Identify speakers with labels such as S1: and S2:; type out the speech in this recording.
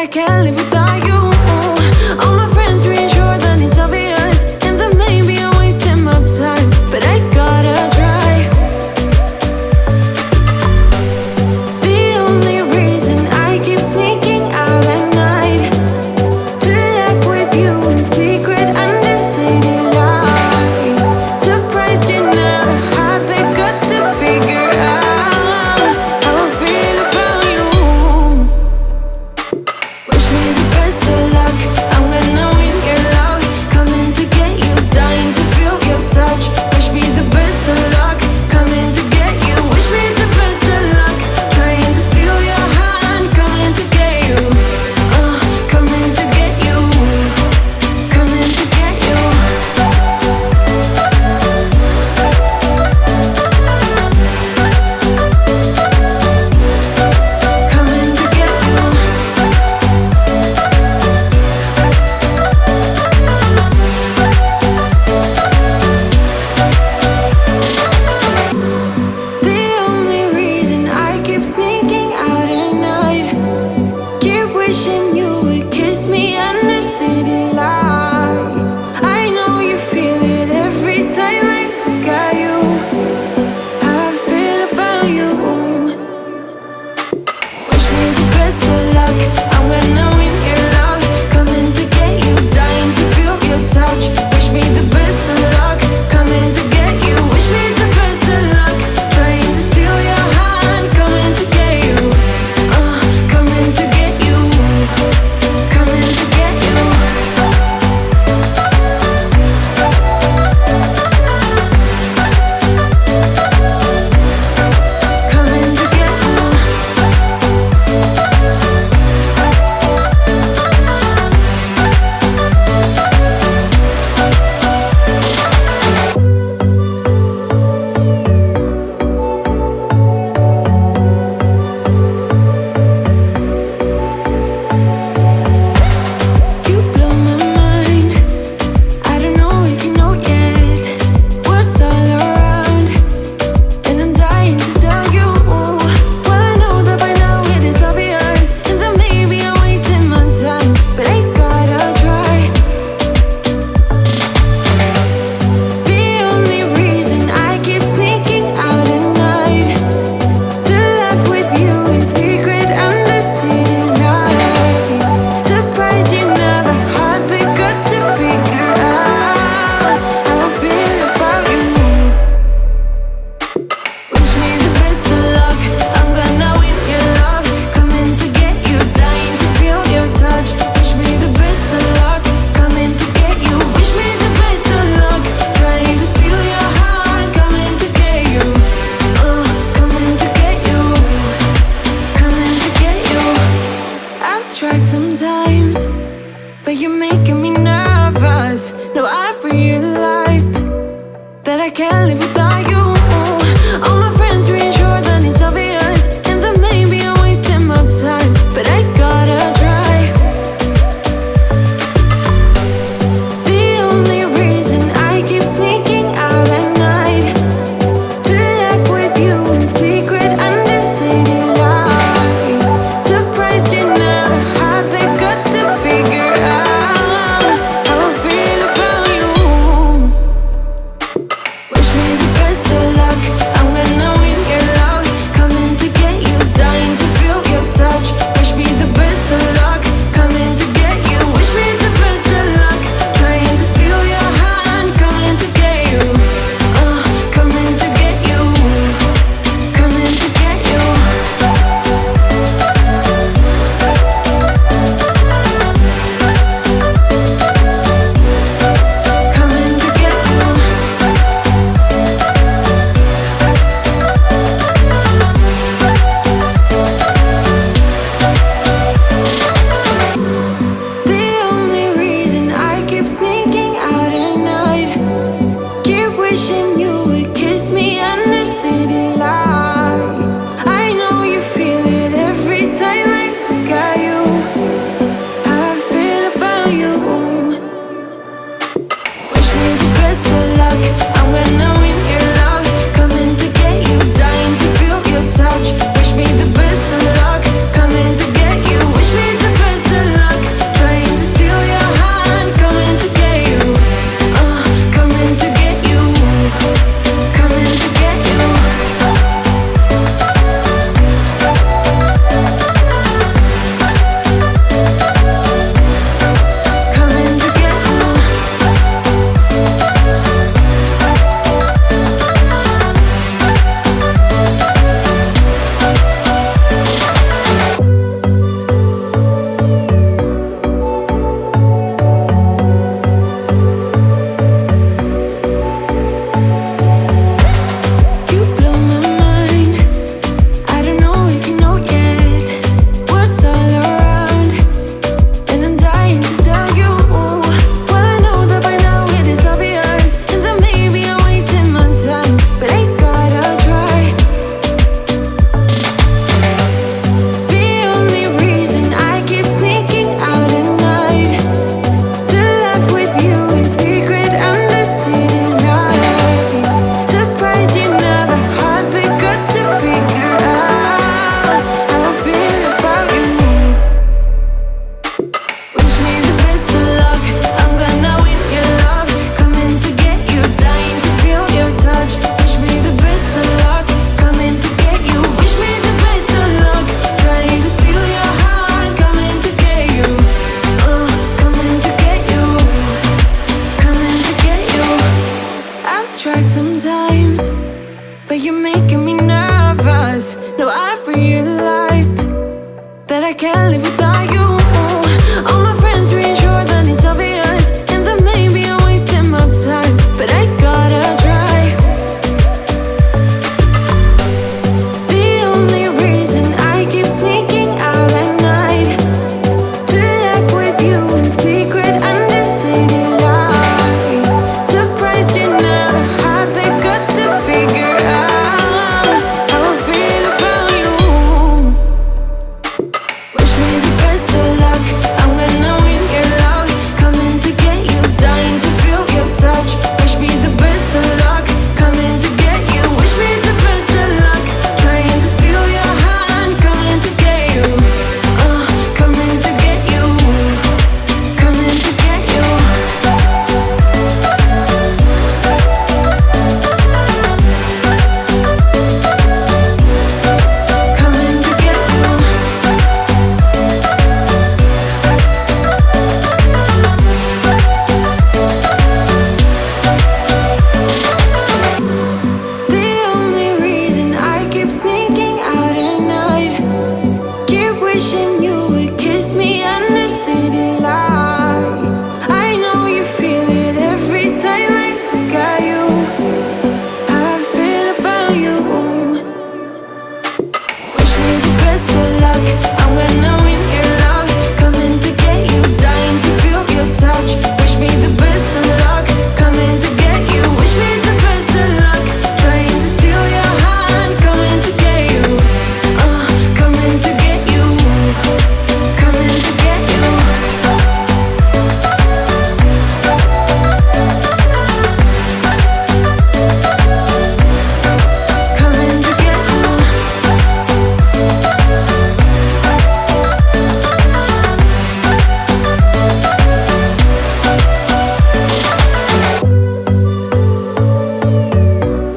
S1: I can't live without you. All my friends reassure that it's obvious, and that maybe I'm wasting my time, but I gotta try. The only reason I keep sneaking out at night to laugh with you in secret under city lights. Surprised you never had the guts to figure out how I feel about you. Wish me the best of luck, I'm gonna win your love. Coming to get you, dying to feel your touch. Wish me the best of luck, coming to get you. Wish me the best of luck, trying to steal your hand. Coming to get you, coming to get you, coming to get you. Coming to get you. The only reason I keep sneaking out at night, keep wishing you would kiss me under city lights. I know you feel it every time I look at you, how I feel about you. Wish me the best of luck, I'm gonna win your love. Coming to get you, dying to feel your touch. Wish me the best of luck, coming to get you. Wish me the best of luck, trying to steal your hand. Coming to get you, coming to get you, coming to get you. Coming to get you. You blow my mind. I don't know if you know yet what's all around, and I'm dying to tell you. Well, I know that by now it is obvious, and that maybe I'm wasting my time, but I gotta try. The only reason I keep sneaking out at night to laugh with you in secret under city lights. Surprised you never had the guts to figure out how I feel about you. Wish me the best of luck, I'm gonna win your love. Coming to get you, dying to feel your touch. Wish me the best of luck, coming to get you. Wish me the best of luck, trying to steal your heart. Coming to get you, coming to get you, coming to get you. I've tried sometimes, but you're making me nervous. Now I've realized that I can't live without